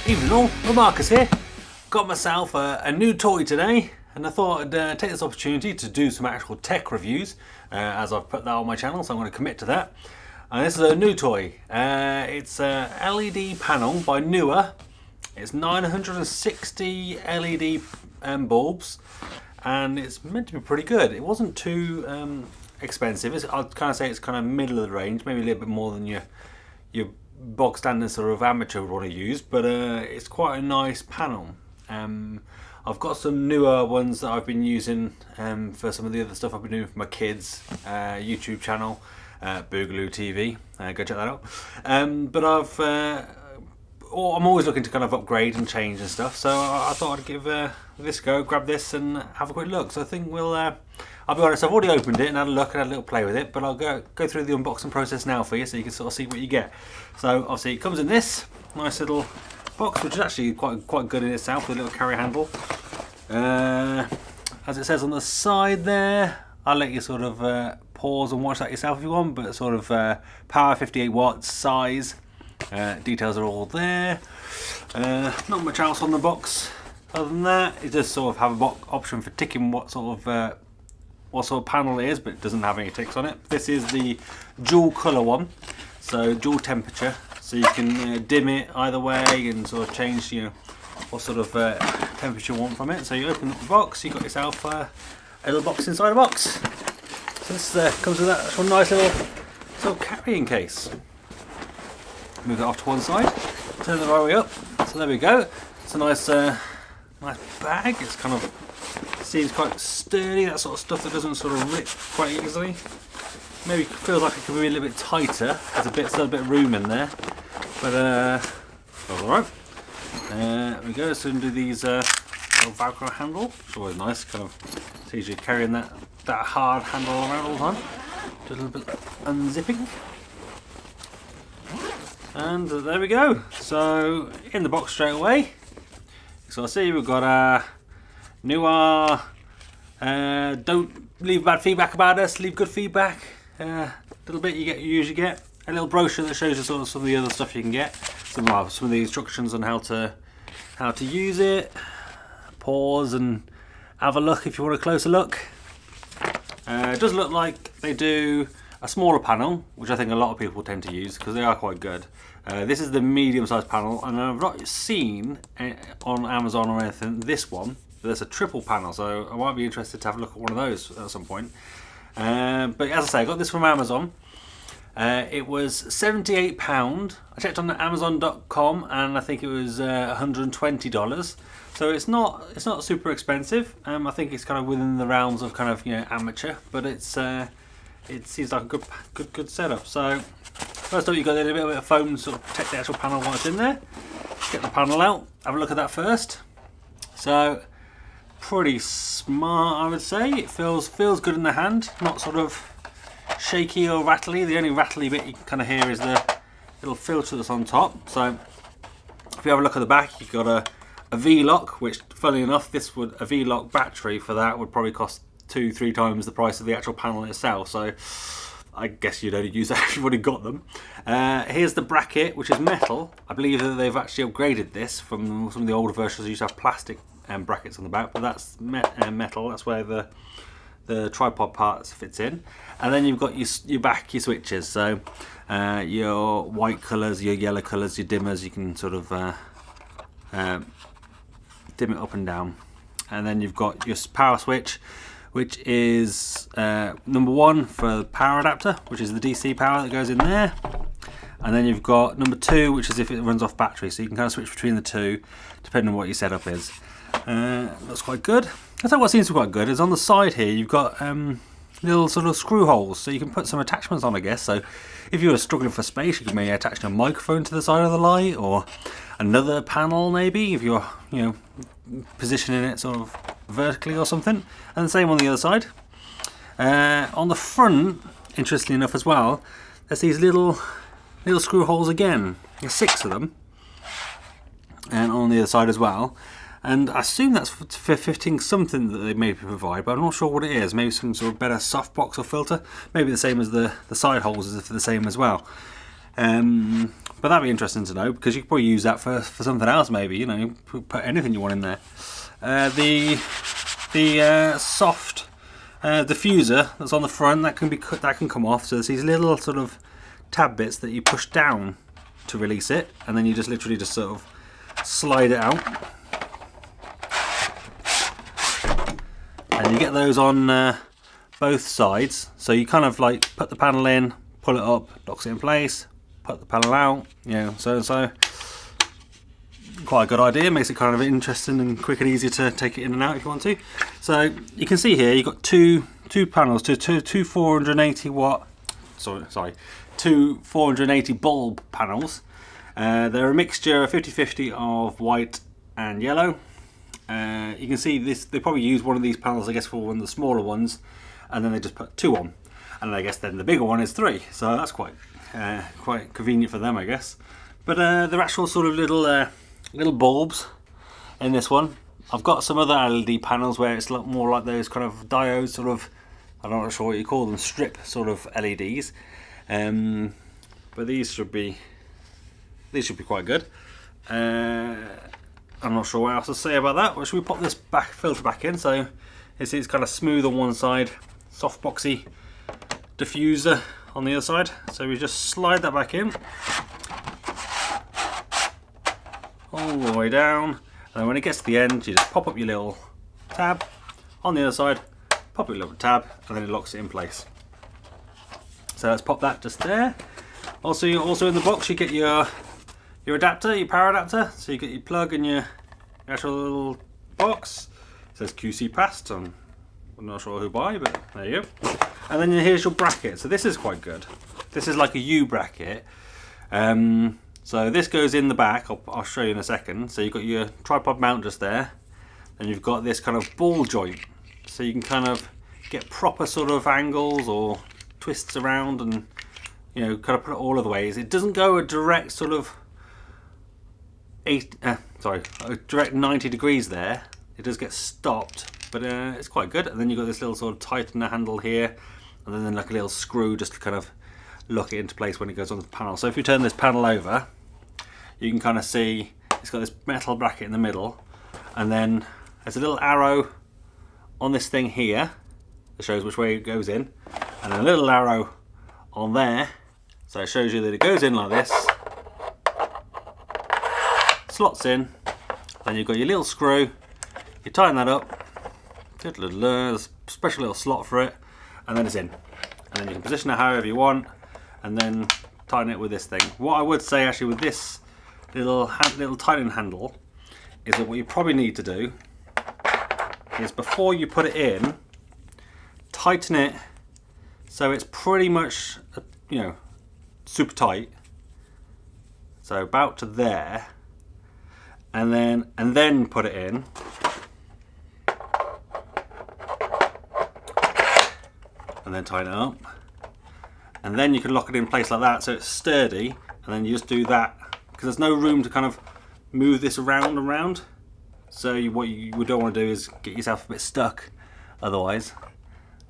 Evening all, Marcus here. Got myself a new toy today, and I thought I'd take this opportunity to do some actual tech reviews, as I've put that on my channel, so I'm going to commit to that. And this is a new toy. It's a LED panel by Neewer. It's 960 LED bulbs, and it's meant to be pretty good. It wasn't too expensive. I'd kind of say it's kind of middle of the range, maybe a little bit more than your bog standard sort of amateur would want to use, but it's quite a nice panel. I've got some newer ones that I've been using for some of the other stuff I've been doing for my kids' YouTube channel, Boogaloo TV. Go check that out. But I'm always looking to kind of upgrade and change and stuff, so I thought I'd give this a go, grab this and have a quick look. So I think I'll be honest, I've already opened it and had a look and had a little play with it, but I'll go through the unboxing process now for you so you can sort of see what you get. So obviously it comes in this nice little box, which is actually quite good in itself, with a little carry handle. As it says on the side there, I'll let you sort of pause and watch that yourself if you want, but sort of power 58 watts, size, details are all there. Not much else on the box other than that. It does sort of have an option for ticking what sort of panel it is, but it doesn't have any ticks on it. This is the dual colour one, so dual temperature, so you can dim it either way and sort of change what sort of temperature you want from it. So you open up the box, you've got yourself a little box inside a box. So this comes with that actual nice little carrying case. Move it off to one side, turn the right way up. So there we go. It's a nice bag. It's kind of seems quite sturdy, that sort of stuff that doesn't sort of rip quite easily. Maybe feels like it could be a little bit tighter. There's still a bit of room in there, but alright. There we go. So do these little Velcro handle. It's always nice, kind of sees you carrying that hard handle around all the time. Just a little bit unzipping. And there we go. So in the box straight away. So I see we've got a Neewer, don't leave bad feedback about us, leave good feedback. A little bit you usually get a little brochure that shows you sort of some of the other stuff you can get. Some of the instructions on how to use it. Pause and have a look if you want a closer look. It does look like they do a smaller panel, which I think a lot of people tend to use because they are quite good. This is the medium-sized panel, and I've not seen on Amazon or anything this one. There's a triple panel, so I might be interested to have a look at one of those at some point. But as I say, I got this from Amazon. It was £78. I checked on Amazon.com, and I think it was $120. So it's not super expensive. I think it's kind of within the realms of kind of amateur, but it seems like a good setup. So first up, you've got a little bit of foam to sort of protect the actual panel while it's in there. Get the panel out. Have a look at that first. So pretty smart, I would say. It feels good in the hand, not sort of shaky or rattly. The only rattly bit you can kind of hear is the little filter that's on top. So if you have a look at the back, you've got a V-lock, which funnily enough, a V-lock battery for that would probably cost 2-3 times the price of the actual panel itself. So I guess you'd only use that if you've already got them. Here's the bracket, which is metal. I believe that they've actually upgraded this from some of the older versions. They used to have plastic brackets on the back, but that's metal. That's where the tripod parts fits in. And then you've got your back, your switches. So your white colours, your yellow colours, your dimmers. You can sort of dim it up and down. And then you've got your power switch, which is number 1 for the power adapter, which is the DC power that goes in there. And then you've got number 2, which is if it runs off battery, so you can kind of switch between the two depending on what your setup is. That's quite good. I think what seems to be quite good is on the side here you've got little sort of screw holes, so you can put some attachments on, I guess. So if you were struggling for space, you could maybe attach a microphone to the side of the light, or another panel maybe if you're positioning it sort of vertically or something. And the same on the other side. On the front, interestingly enough as well, there's these little screw holes again. There's 6 of them, and on the other side as well. And I assume that's for fitting something that they maybe provide, but I'm not sure what it is. Maybe some sort of better softbox or filter. Maybe the same as the side holes is the same as well. But that'd be interesting to know, because you could probably use that for something else maybe, you know, put anything you want in there. The soft diffuser that's on the front, that can come off. So there's these little sort of tab bits that you push down to release it, and then you just literally just sort of slide it out. And you get those on both sides, so you kind of like put the panel in, pull it up, locks it in place, put the panel out, you know, so quite a good idea. Makes it kind of interesting and quick and easy to take it in and out if you want to. So you can see here you've got two panels, two 480 watt, two 480 bulb panels. They're a mixture of 50-50 of white and yellow. You can see this, they probably use one of these panels, I guess, for one of the smaller ones, and then they just put 2 on, and I guess then the bigger one is 3, so that's quite convenient for them, I guess. But they're actual sort of little bulbs in this one. I've got some other LED panels where it's more like those kind of diodes, sort of, I'm not sure what you call them, strip sort of LEDs. But these should be quite good. I'm not sure what else to say about that. Well, should we pop this filter back in? So it's kind of smooth on one side, soft boxy diffuser on the other side. So we just slide that back in all the way down, and then when it gets to the end, you just pop up your little tab on the other side, pop your little tab, and then it locks it in place. So let's pop that just there. Also in the box you get your adapter, your power adapter. So you get your plug and your actual little box. It says QC passed. I'm not sure who by, but there you go. And then here's your bracket. So this is quite good. This is like a U bracket. So this goes in the back. I'll show you in a second. So you've got your tripod mount just there, and you've got this kind of ball joint. So you can kind of get proper sort of angles or twists around, and you know, kind of put it all of the ways. It doesn't go a direct sort of a direct 90 degrees there. It does get stopped, but it's quite good. And then you've got this little sort of tightener handle here, and then like a little screw just to kind of lock it into place when it goes on the panel. So if you turn this panel over, you can kind of see it's got this metal bracket in the middle, and then there's a little arrow on this thing here that shows which way it goes in, and a little arrow on there, so it shows you that it goes in like this, slots in, then you've got your little screw, you tighten that up, there's a special little slot for it, and then it's in. And then you can position it however you want, and then tighten it with this thing. What I would say actually with this little tightening handle is that what you probably need to do is, before you put it in, tighten it so it's pretty much, you know, super tight. So about to there, and then put it in. And then tighten it up. And then you can lock it in place like that so it's sturdy, and then you just do that, because there's no room to kind of move this around. So what you don't want to do is get yourself a bit stuck otherwise.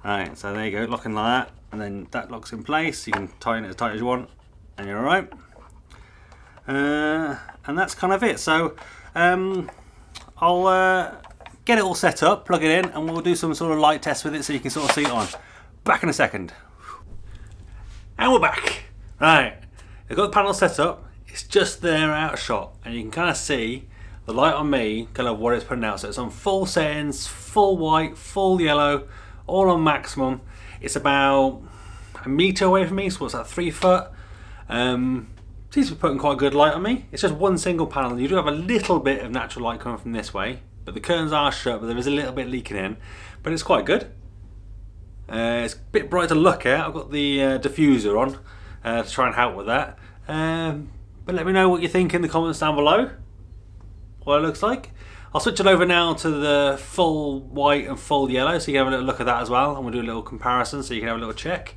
Alright, so there you go, locking like that, and then that locks in place. You can tighten it as tight as you want, and you're alright. And that's kind of it. So I'll get it all set up, plug it in, and we'll do some sort of light test with it so you can sort of see it on. Back in a second. And we're back. Right, I've got the panel set up. It's just there out of shot, and you can kind of see the light on me, kind of what it's putting out. So it's on full settings, full white, full yellow, all on maximum. It's about a metre away from me, so what's that, 3 foot? Seems to be putting quite good light on me. It's just one single panel. You do have a little bit of natural light coming from this way, but the curtains are shut, but there is a little bit leaking in, but it's quite good. It's a bit bright to look at. I've got the diffuser on to try and help with that. But let me know what you think in the comments down below, what it looks like. I'll switch it over now to the full white and full yellow, so you can have a little look at that as well, and we'll do a little comparison so you can have a little check.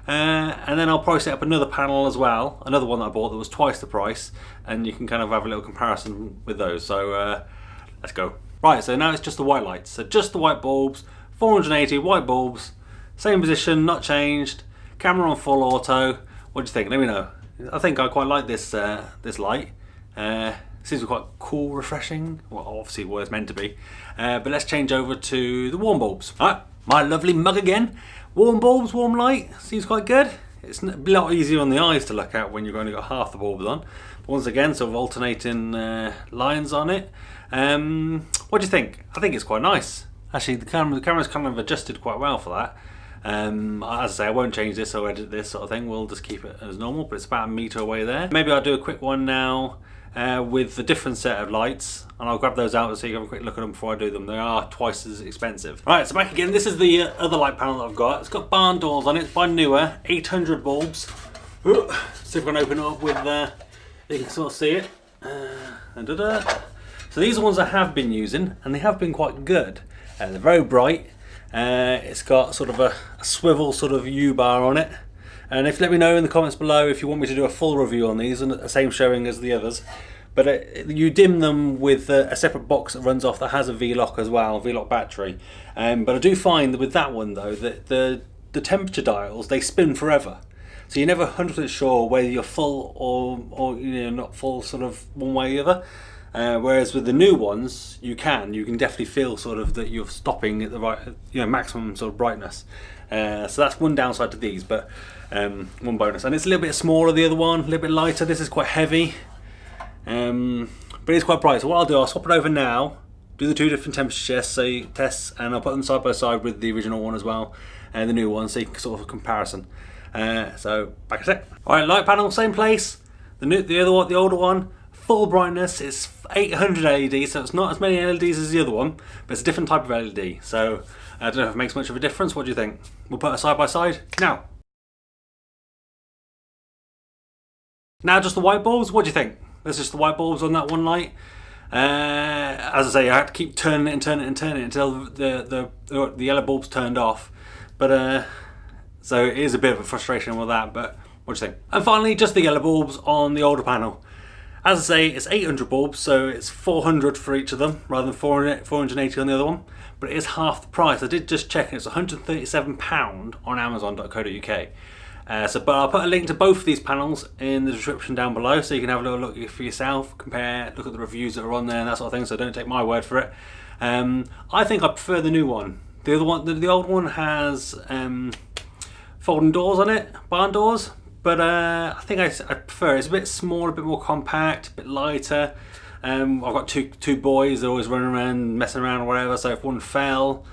And then I'll probably set up another panel as well, another one that I bought that was twice the price, and you can kind of have a little comparison with those. So let's go. Right, so now it's just the white lights. So just the white bulbs, 480 white bulbs, same position, not changed, camera on full auto. What do you think? Let me know. I think I quite like this this light. Seems to be quite cool, refreshing. Well, obviously what it's meant to be. But let's change over to the warm bulbs. All right, my lovely mug again. Warm bulbs, warm light, seems quite good. It's a lot easier on the eyes to look at when you've only got half the bulbs on. But once again, sort of alternating lines on it. What do you think? I think it's quite nice. Actually, the camera's kind of adjusted quite well for that. As I say, I won't change this or edit this sort of thing. We'll just keep it as normal, but it's about 1 meter away there. Maybe I'll do a quick one now with a different set of lights, and I'll grab those out so you can have a quick look at them before I do them. They are twice as expensive. Alright, so back again. This is the other light panel that I've got. It's got barn doors on it. It's by Neewer, 800 bulbs. See if I can open it up with, you can sort of see it. So these are ones I have been using, and they have been quite good. They're very bright. It's got sort of a swivel sort of U-bar on it. And if let me know in the comments below if you want me to do a full review on these and the same showing as the others. But you dim them with a separate box that runs off that has a V-lock as well, V-lock battery. But I do find that with that one though that the temperature dials, they spin forever. So you're never 100% sure whether you're full or you know, not full sort of one way or the other. Whereas with the new ones, you can definitely feel sort of that you're stopping at the right, you know, maximum sort of brightness. So that's one downside to these, but one bonus. And it's a little bit smaller, the other one, a little bit lighter. This is quite heavy, but it's quite bright. So what I'll do, I'll swap it over now, do the 2 different temperature tests, and I'll put them side by side with the original one as well, and the new one, so you can sort of a comparison. So back a sec. All right, light panel, same place. The other one, the older one, full brightness. It's 800 LEDs, so it's not as many LEDs as the other one, but it's a different type of LED. So I don't know if it makes much of a difference. What do you think? We'll put it side by side now. Now just the white bulbs. What do you think? There's just the white bulbs on that one light. As I say, I had to keep turning it and turning it and turning it until the yellow bulbs turned off. But so it is a bit of a frustration with that. But what do you think? And finally, just the yellow bulbs on the older panel. As I say, it's 800 bulbs, so it's 400 for each of them, rather than 480 on the other one. But it is half the price. I did just check, and it's £137 on Amazon.co.uk. But I'll put a link to both of these panels in the description down below, so you can have a little look for yourself, compare, look at the reviews that are on there and that sort of thing. So don't take my word for it. I think I prefer the new one. The other one, the old one has folding doors on it, barn doors. But I think I prefer it. It's a bit smaller, a bit more compact, a bit lighter. I've got two boys. They're always running around, messing around or whatever. So if one fell,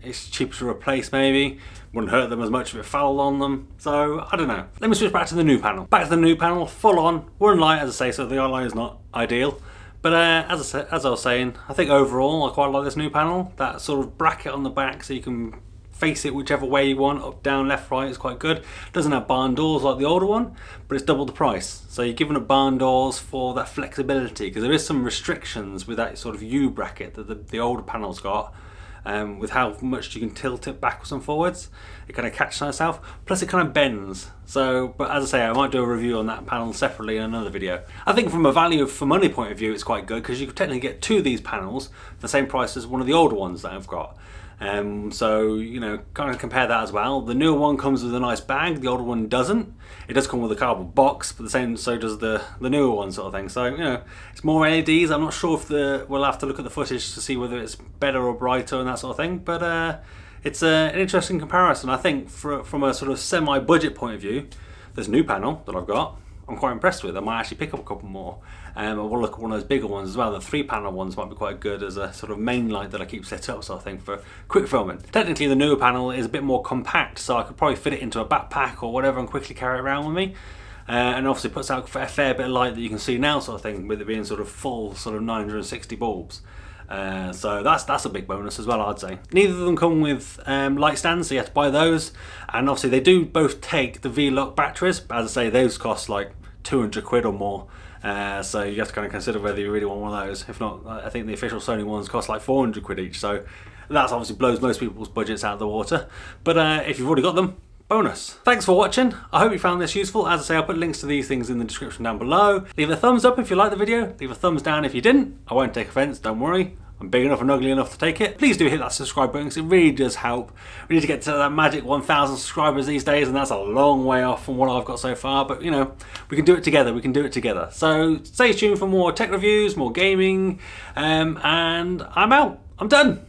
it's cheaper to replace maybe. Wouldn't hurt them as much if it fell on them. So I don't know. Let me switch back to the new panel. Back to the new panel, full on. We're in light, as I say, so the light is not ideal. But as I was saying, I think overall I quite like this new panel. That sort of bracket on the back, so you can face it whichever way you want, up, down, left, right, is quite good. It doesn't have barn doors like the older one, but it's double the price. So you're giving it barn doors for that flexibility, because there is some restrictions with that sort of U bracket that the older panel's got, with how much you can tilt it backwards and forwards. It kind of catches itself, plus it kind of bends. So, but as I say, I might do a review on that panel separately in another video. I think from a value for money point of view, it's quite good, because you could technically get 2 of these panels for the same price as one of the older ones that I've got. So, you know, kind of compare that as well. The newer one comes with a nice bag, the older one doesn't. It does come with a cardboard box, but so does the newer one sort of thing. So, you know, it's more LEDs. I'm not sure if we'll have to look at the footage to see whether it's better or brighter and that sort of thing, but it's an interesting comparison. I think from a sort of semi-budget point of view, this new panel that I've got, I'm quite impressed with. I might actually pick up a couple more. I will look at one of those bigger ones as well. The 3-panel ones might be quite good as a sort of main light that I keep set up, sort of thing, for quick filming. Technically the newer panel is a bit more compact, so I could probably fit it into a backpack or whatever and quickly carry it around with me. And obviously puts out a fair bit of light that you can see now, sort of thing, with it being sort of full sort of 960 bulbs. So that's a big bonus as well, I'd say. Neither of them come with light stands, so you have to buy those. And obviously they do both take the V-lock batteries, but as I say, those cost like 200 quid or more. So you have to kind of consider whether you really want one of those. If not, I think the official Sony ones cost like 400 quid each. So that's obviously blows most people's budgets out of the water. But if you've already got them, bonus. Thanks for watching. I hope you found this useful. As I say, I'll put links to these things in the description down below. Leave a thumbs up if you liked the video. Leave a thumbs down if you didn't. I won't take offense, don't worry. I'm big enough and ugly enough to take it. Please do hit that subscribe button because it really does help. We need to get to that magic 1,000 subscribers these days, and that's a long way off from what I've got so far, but you know, we can do it together, we can do it together. So stay tuned for more tech reviews, more gaming, and I'm out. I'm done.